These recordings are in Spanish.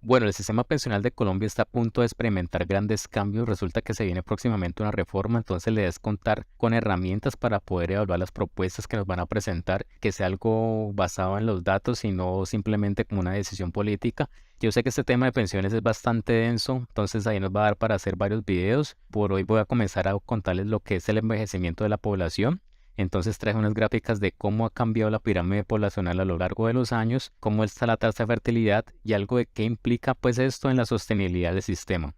Bueno, el sistema pensional de Colombia está a punto de experimentar grandes cambios. Resulta que se viene próximamente una reforma, entonces le debes contar con herramientas para poder evaluar las propuestas que nos van a presentar, que sea algo basado en los datos y no simplemente como una decisión política. Yo sé que este tema de pensiones es bastante denso, entonces ahí nos va a dar para hacer varios videos. Por hoy voy a comenzar a contarles lo que es el envejecimiento de la población. Entonces traje unas gráficas de cómo ha cambiado la pirámide poblacional a lo largo de los años, cómo está la tasa de fertilidad y algo de qué implica pues esto en la sostenibilidad del sistema.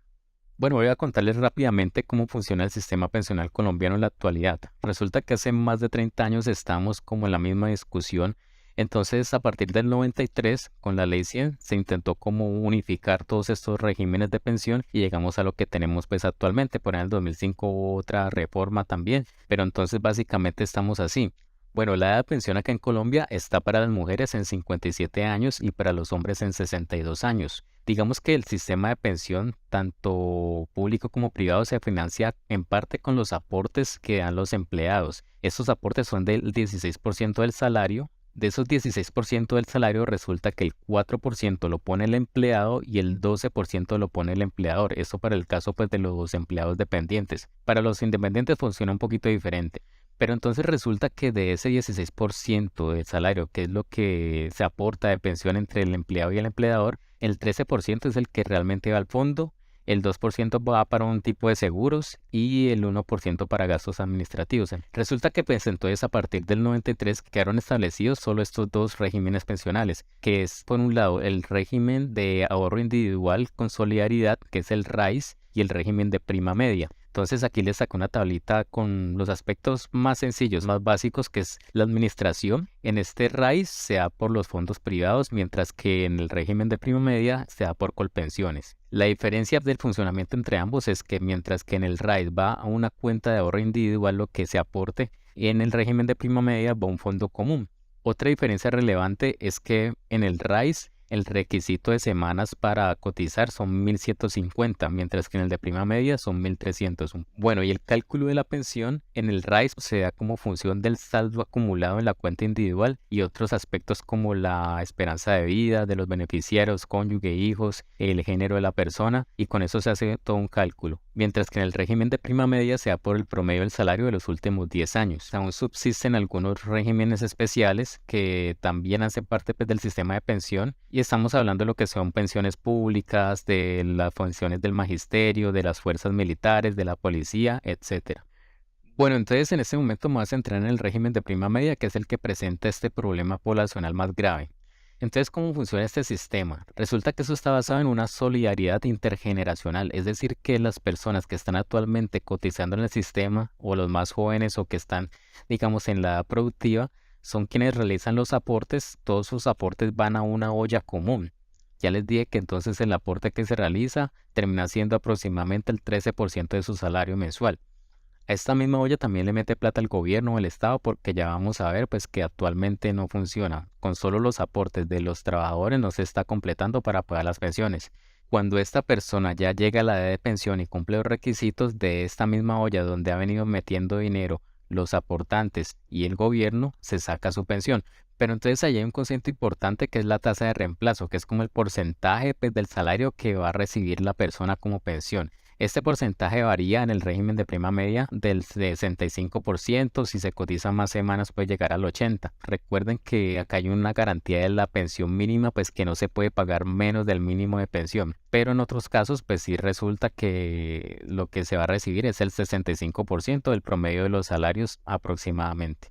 Bueno, voy a contarles rápidamente cómo funciona el sistema pensional colombiano en la actualidad. Resulta que hace más de 30 años estamos como en la misma discusión. Entonces, a partir del 93, con la Ley 100, se intentó como unificar todos estos regímenes de pensión y llegamos a lo que tenemos pues actualmente. Por ahí en el 2005 hubo otra reforma también, pero entonces básicamente estamos así. Bueno, la edad de pensión acá en Colombia está para las mujeres en 57 años y para los hombres en 62 años. Digamos que el sistema de pensión, tanto público como privado, se financia en parte con los aportes que dan los empleados. Estos aportes son del 16% del salario. De esos 16% del salario resulta que el 4% lo pone el empleado y el 12% lo pone el empleador. Esto para el caso pues de los empleados dependientes. Para los independientes funciona un poquito diferente. Pero entonces resulta que de ese 16% del salario, que es lo que se aporta de pensión entre el empleado y el empleador, el 13% es el que realmente va al fondo, el 2% va para un tipo de seguros y el 1% para gastos administrativos. Resulta que pues entonces a partir del 93 quedaron establecidos solo estos dos regímenes pensionales, que es por un lado el régimen de ahorro individual con solidaridad, que es el RAIS, y el régimen de prima media. Entonces aquí les saco una tablita con los aspectos más sencillos, más básicos, que es la administración. En este RAIS se da por los fondos privados, mientras que en el régimen de prima media se da por Colpensiones. La diferencia del funcionamiento entre ambos es que mientras que en el RAIS va a una cuenta de ahorro individual lo que se aporte, en el régimen de prima media va a un fondo común. Otra diferencia relevante es que en el RAIS el requisito de semanas para cotizar son 1.150, mientras que en el de prima media son 1.300. Bueno, y el cálculo de la pensión en el RAIS se da como función del saldo acumulado en la cuenta individual y otros aspectos como la esperanza de vida de los beneficiarios, cónyuge, hijos, el género de la persona, y con eso se hace todo un cálculo. Mientras que en el régimen de prima media se da por el promedio del salario de los últimos 10 años. Aún subsisten algunos regímenes especiales que también hacen parte pues, del sistema de pensión y estamos hablando de lo que son pensiones públicas, de las funciones del magisterio, de las fuerzas militares, de la policía, etcétera. Bueno, entonces en este momento me voy a centrar en el régimen de prima media, que es el que presenta este problema poblacional más grave. Entonces, ¿cómo funciona este sistema? Resulta que eso está basado en una solidaridad intergeneracional, es decir, que las personas que están actualmente cotizando en el sistema, o los más jóvenes o que están, digamos, en la edad productiva, son quienes realizan los aportes. Todos sus aportes van a una olla común. Ya les dije que entonces el aporte que se realiza termina siendo aproximadamente el 13% de su salario mensual. A esta misma olla también le mete plata el gobierno o el Estado porque ya vamos a ver pues que actualmente no funciona. Con solo los aportes de los trabajadores no se está completando para pagar las pensiones. Cuando esta persona ya llega a la edad de pensión y cumple los requisitos de esta misma olla donde ha venido metiendo dinero los aportantes y el gobierno, se saca su pensión. Pero entonces ahí hay un concepto importante que es la tasa de reemplazo, que es como el porcentaje pues, del salario que va a recibir la persona como pensión. Este porcentaje varía en el régimen de prima media del 65%, si se cotiza más semanas puede llegar al 80%. Recuerden que acá hay una garantía de la pensión mínima, pues que no se puede pagar menos del mínimo de pensión, pero en otros casos pues sí resulta que lo que se va a recibir es el 65% del promedio de los salarios aproximadamente.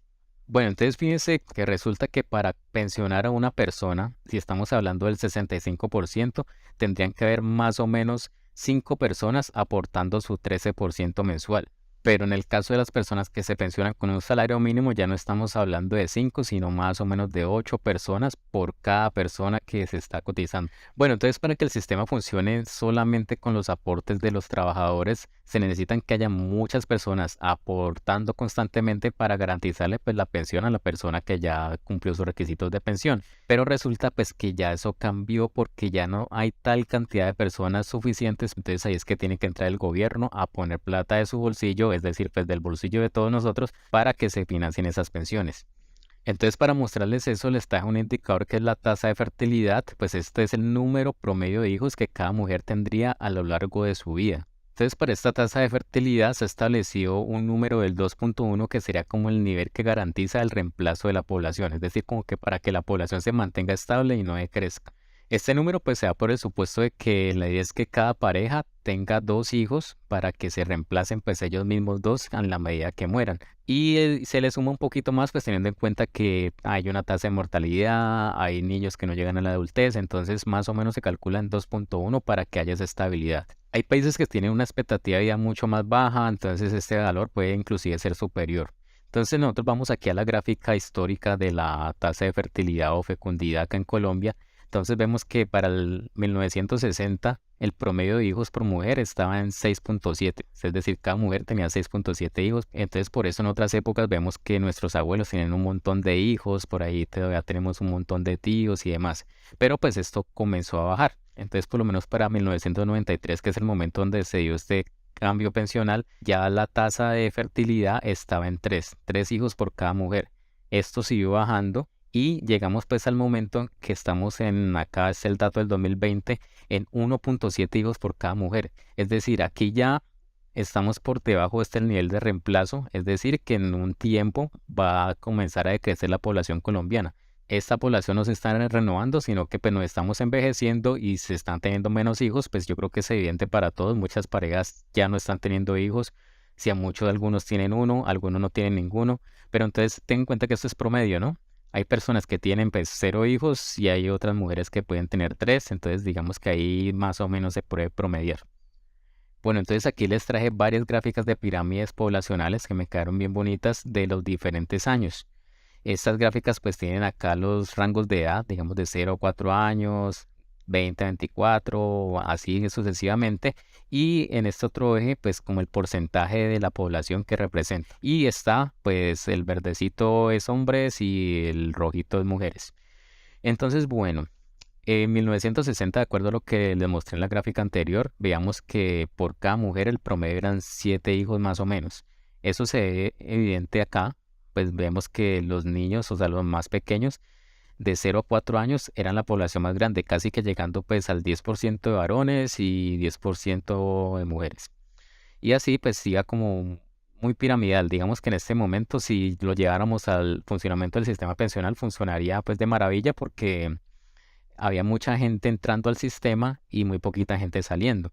Bueno, entonces fíjense que resulta que para pensionar a una persona, si estamos hablando del 65%, tendrían que haber más o menos 5 personas aportando su 13% mensual. Pero en el caso de las personas que se pensionan con un salario mínimo, ya no estamos hablando de 5, sino más o menos de 8 personas por cada persona que se está cotizando. Bueno, entonces para que el sistema funcione solamente con los aportes de los trabajadores, se necesitan que haya muchas personas aportando constantemente para garantizarle pues la pensión a la persona que ya cumplió sus requisitos de pensión. Pero resulta pues que ya eso cambió porque ya no hay tal cantidad de personas suficientes, entonces ahí es que tiene que entrar el gobierno a poner plata de su bolsillo, es decir, pues del bolsillo de todos nosotros, para que se financien esas pensiones. Entonces, para mostrarles eso, les traje un indicador que es la tasa de fertilidad, pues este es el número promedio de hijos que cada mujer tendría a lo largo de su vida. Entonces, para esta tasa de fertilidad se estableció un número del 2.1 que sería como el nivel que garantiza el reemplazo de la población, es decir, como que para que la población se mantenga estable y no decrezca. Este número pues se da por el supuesto de que la idea es que cada pareja tenga dos hijos para que se reemplacen pues ellos mismos dos en la medida que mueran. Y se le suma un poquito más, pues teniendo en cuenta que hay una tasa de mortalidad, hay niños que no llegan a la adultez, entonces más o menos se calcula en 2.1 para que haya esa estabilidad. Hay países que tienen una expectativa de vida mucho más baja, entonces este valor puede inclusive ser superior. Entonces nosotros vamos aquí a la gráfica histórica de la tasa de fertilidad o fecundidad acá en Colombia. Entonces vemos que para el 1960 el promedio de hijos por mujer estaba en 6.7, es decir, cada mujer tenía 6.7 hijos. Entonces por eso en otras épocas vemos que nuestros abuelos tienen un montón de hijos, por ahí todavía tenemos un montón de tíos y demás. Pero pues esto comenzó a bajar. Entonces por lo menos para 1993, que es el momento donde se dio este cambio pensional, ya la tasa de fertilidad estaba en 3 hijos por cada mujer. Esto siguió bajando y llegamos pues al momento que estamos en, acá es el dato del 2020, en 1.7 hijos por cada mujer. Es decir, aquí ya estamos por debajo de este nivel de reemplazo, es decir, que en un tiempo va a comenzar a decrecer la población colombiana. Esta población no se está renovando, sino que pues nos estamos envejeciendo y se están teniendo menos hijos, pues yo creo que es evidente para todos, muchas parejas ya no están teniendo hijos, si a muchos algunos tienen uno, algunos no tienen ninguno, pero entonces ten en cuenta que esto es promedio, ¿no? Hay personas que tienen pues 0 hijos y hay otras mujeres que pueden tener 3, entonces digamos que ahí más o menos se puede promediar. Bueno, entonces aquí les traje varias gráficas de pirámides poblacionales que me quedaron bien bonitas de los diferentes años. Estas gráficas pues tienen acá los rangos de edad, digamos de 0 a 4 años, 20 a 24, así sucesivamente. Y en este otro eje pues como el porcentaje de la población que representa. Y está pues el verdecito es hombres y el rojito es mujeres. Entonces bueno, en 1960, de acuerdo a lo que les mostré en la gráfica anterior, veamos que por cada mujer el promedio eran 7 hijos más o menos. Eso se ve evidente acá, pues vemos que los niños, o sea, los más pequeños, de 0 a 4 años, eran la población más grande, casi que llegando pues al 10% de varones y 10% de mujeres. Y así pues siga como muy piramidal. Digamos que en este momento, si lo lleváramos al funcionamiento del sistema pensional, funcionaría pues de maravilla porque había mucha gente entrando al sistema y muy poquita gente saliendo.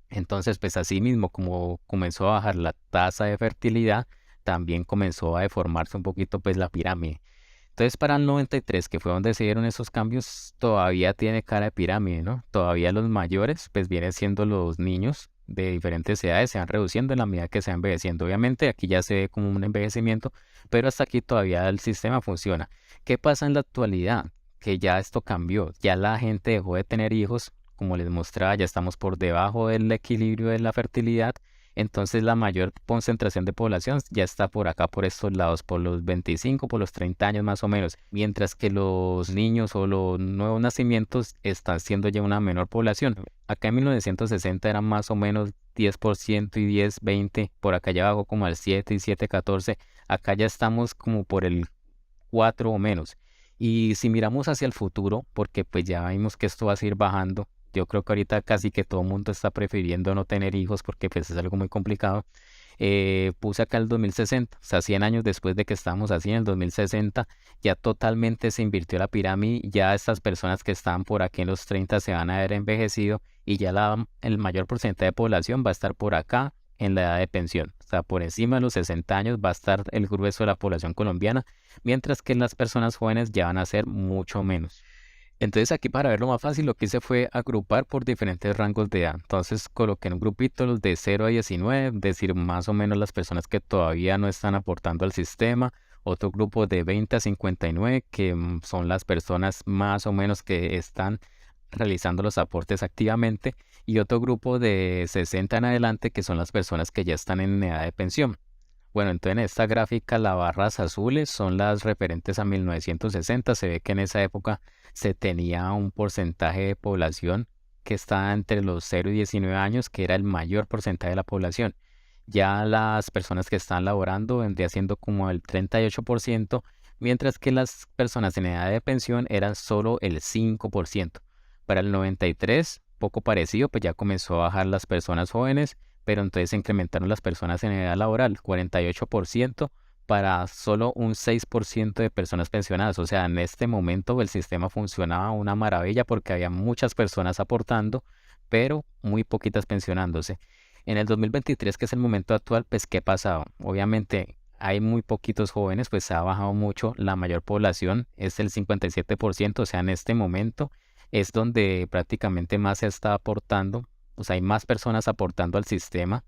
Entonces, pues así mismo, como comenzó a bajar la tasa de fertilidad, también comenzó a deformarse un poquito pues la pirámide. Entonces, para el 93, que fue donde se dieron esos cambios, todavía tiene cara de pirámide, ¿no? Todavía los mayores, pues vienen siendo los niños de diferentes edades, se van reduciendo en la medida que se va envejeciendo. Obviamente, aquí ya se ve como un envejecimiento, pero hasta aquí todavía el sistema funciona. ¿Qué pasa en la actualidad? Que ya esto cambió, ya la gente dejó de tener hijos, como les mostraba, ya estamos por debajo del equilibrio de la fertilidad, entonces la mayor concentración de población ya está por acá, por estos lados, por los 25, por los 30 años más o menos, mientras que los niños o los nuevos nacimientos están siendo ya una menor población. Acá en 1960 eran más o menos 10% y 10, 20, por acá ya bajó como al 7 y 7, 14, acá ya estamos como por el 4 o menos. Y si miramos hacia el futuro, porque pues ya vimos que esto va a seguir bajando, yo creo que ahorita casi que todo el mundo está prefiriendo no tener hijos porque pues es algo muy complicado. Puse acá el 2060, o sea, 100 años después de que estábamos así, en el 2060, ya totalmente se invirtió la pirámide, ya estas personas que estaban por aquí en los 30 se van a haber envejecido y ya el mayor porcentaje de población va a estar por acá en la edad de pensión. O sea, por encima de los 60 años va a estar el grueso de la población colombiana, mientras que las personas jóvenes ya van a ser mucho menos. Entonces aquí para verlo más fácil lo que hice fue agrupar por diferentes rangos de edad. Entonces coloqué en un grupito los de 0 a 19, es decir, más o menos las personas que todavía no están aportando al sistema. Otro grupo de 20 a 59, que son las personas más o menos que están realizando los aportes activamente. Y otro grupo de 60 en adelante, que son las personas que ya están en edad de pensión. Bueno, entonces en esta gráfica las barras azules son las referentes a 1960. Se ve que en esa época se tenía un porcentaje de población que estaba entre los 0 y 19 años, que era el mayor porcentaje de la población. Ya las personas que están laborando vendría siendo como el 38%, mientras que las personas en edad de pensión eran solo el 5%. Para el 93, poco parecido, pues ya comenzó a bajar las personas jóvenes, pero entonces se incrementaron las personas en edad laboral, 48% para solo un 6% de personas pensionadas. O sea, en este momento el sistema funcionaba una maravilla porque había muchas personas aportando, pero muy poquitas pensionándose. En el 2023, que es el momento actual, pues ¿qué ha pasado? Obviamente hay muy poquitos jóvenes, pues ha bajado mucho. La mayor población es el 57%, o sea, en este momento es donde prácticamente más se está aportando. O sea, hay más personas aportando al sistema,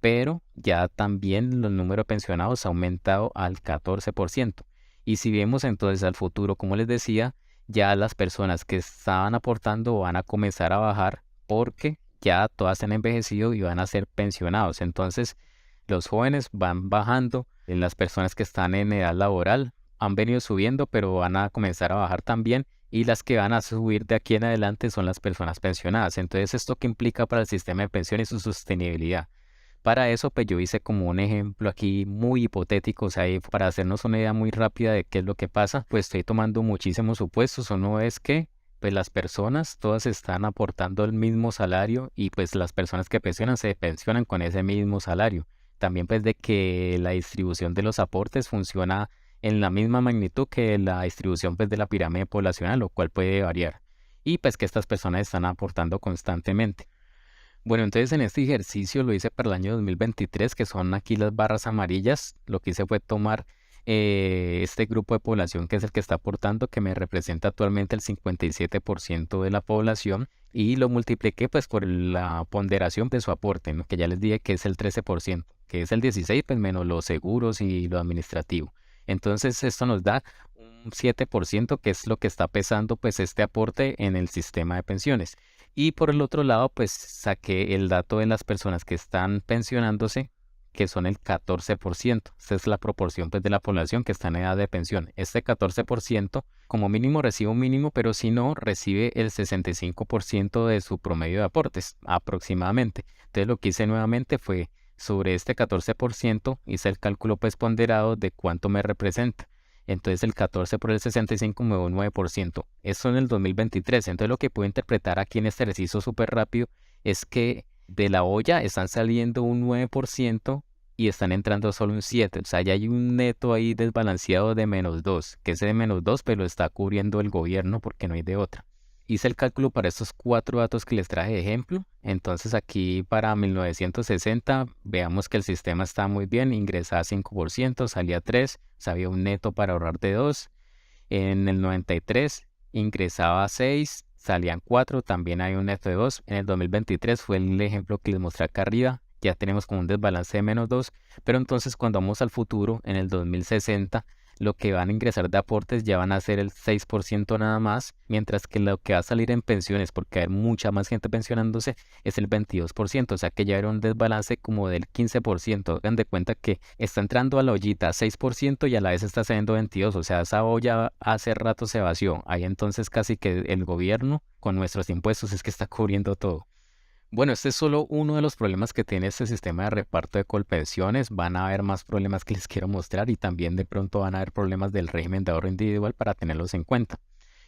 pero ya también los números de pensionados ha aumentado al 14%. Y si vemos entonces al futuro, como les decía, ya las personas que estaban aportando van a comenzar a bajar porque ya todas han envejecido y van a ser pensionados. Entonces, los jóvenes van bajando, las personas que están en edad laboral han venido subiendo, pero van a comenzar a bajar también. Y las que van a subir de aquí en adelante son las personas pensionadas. Entonces, ¿esto qué implica para el sistema de pensiones y su sostenibilidad? Para eso, pues yo hice como un ejemplo aquí muy hipotético, o sea, y para hacernos una idea muy rápida de qué es lo que pasa, pues estoy tomando muchísimos supuestos. Uno es que, pues las personas todas están aportando el mismo salario y pues las personas que pensionan se pensionan con ese mismo salario. También pues de que la distribución de los aportes funciona en la misma magnitud que la distribución pues de la pirámide poblacional, lo cual puede variar. Y pues que estas personas están aportando constantemente. Bueno, entonces en este ejercicio lo hice para el año 2023, que son aquí las barras amarillas. Lo que hice fue tomar este grupo de población que es el que está aportando, que me representa actualmente el 57% de la población, y lo multipliqué pues por la ponderación de su aporte, ¿no? Que ya les dije que es el 13%, que es el 16% pues menos los seguros y lo administrativo. Entonces esto nos da un 7%, que es lo que está pesando pues este aporte en el sistema de pensiones. Y por el otro lado, pues saqué el dato de las personas que están pensionándose, que son el 14%. Esta es la proporción pues, de la población que está en edad de pensión. Este 14% como mínimo recibe un mínimo, pero si no, recibe el 65% de su promedio de aportes, aproximadamente. Entonces lo que hice nuevamente fue sobre este 14%, hice el cálculo pues ponderado de cuánto me representa. Entonces el 14 por el 65 me da un 9%. Eso en el 2023. Entonces lo que puedo interpretar aquí en este ejercicio súper rápido es que de la olla están saliendo un 9% y están entrando solo un 7%. O sea, ya hay un neto ahí desbalanceado de -2, que ese de -2 pero lo está cubriendo el gobierno porque no hay de otra. Hice el cálculo para estos 4 datos que les traje de ejemplo. Entonces aquí para 1960 veamos que el sistema está muy bien. Ingresaba 5%, salía 3, había un neto para ahorrar de 2. En el 93 ingresaba 6, salían 4, también hay un neto de 2. En el 2023 fue el ejemplo que les mostré acá arriba. Ya tenemos como un desbalance de -2. Pero entonces cuando vamos al futuro, en el 2060, lo que van a ingresar de aportes ya van a ser el 6% nada más, mientras que lo que va a salir en pensiones, porque hay mucha más gente pensionándose, es el 22%, o sea que ya era un desbalance como del 15%. Hagan de cuenta que está entrando a la ollita 6% y a la vez está saliendo 22%, o sea, esa olla hace rato se vació. Ahí entonces casi que el gobierno con nuestros impuestos es que está cubriendo todo. Bueno, este es solo uno de los problemas que tiene este sistema de reparto de colpensiones. Van a haber más problemas que les quiero mostrar y también de pronto van a haber problemas del régimen de ahorro individual para tenerlos en cuenta.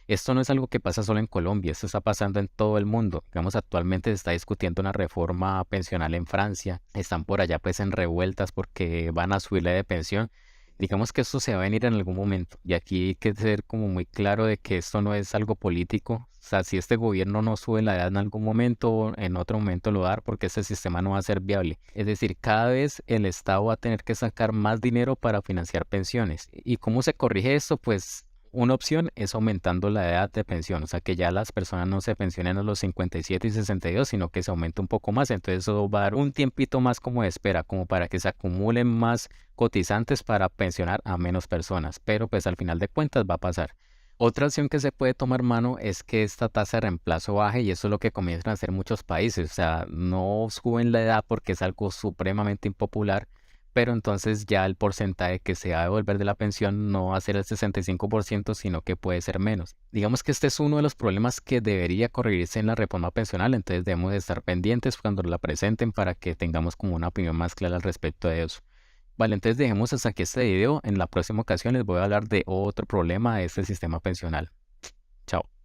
Esto no es algo que pasa solo en Colombia, esto está pasando en todo el mundo. Digamos, actualmente se está discutiendo una reforma pensional en Francia. Están por allá pues en revueltas porque van a subir la de pensión. Digamos que esto se va a venir en algún momento y aquí hay que ser como muy claro de que esto no es algo político. O sea, si este gobierno no sube la edad en algún momento, en otro momento lo va a dar porque este sistema no va a ser viable. Es decir, cada vez el Estado va a tener que sacar más dinero para financiar pensiones. ¿Y cómo se corrige esto? Pues una opción es aumentando la edad de pensión, o sea que ya las personas no se pensionen a los 57 y 62, sino que se aumente un poco más. Entonces eso va a dar un tiempito más como de espera, como para que se acumulen más cotizantes para pensionar a menos personas, pero pues al final de cuentas va a pasar. Otra opción que se puede tomar mano es que esta tasa de reemplazo baje y eso es lo que comienzan a hacer muchos países, o sea, no suben la edad porque es algo supremamente impopular, pero entonces ya el porcentaje que se va a devolver de la pensión no va a ser el 65%, sino que puede ser menos. Digamos que este es uno de los problemas que debería corregirse en la reforma pensional, entonces debemos de estar pendientes cuando la presenten para que tengamos como una opinión más clara al respecto de eso. Vale, entonces dejemos hasta aquí este video. En la próxima ocasión les voy a hablar de otro problema de este sistema pensional. Chao.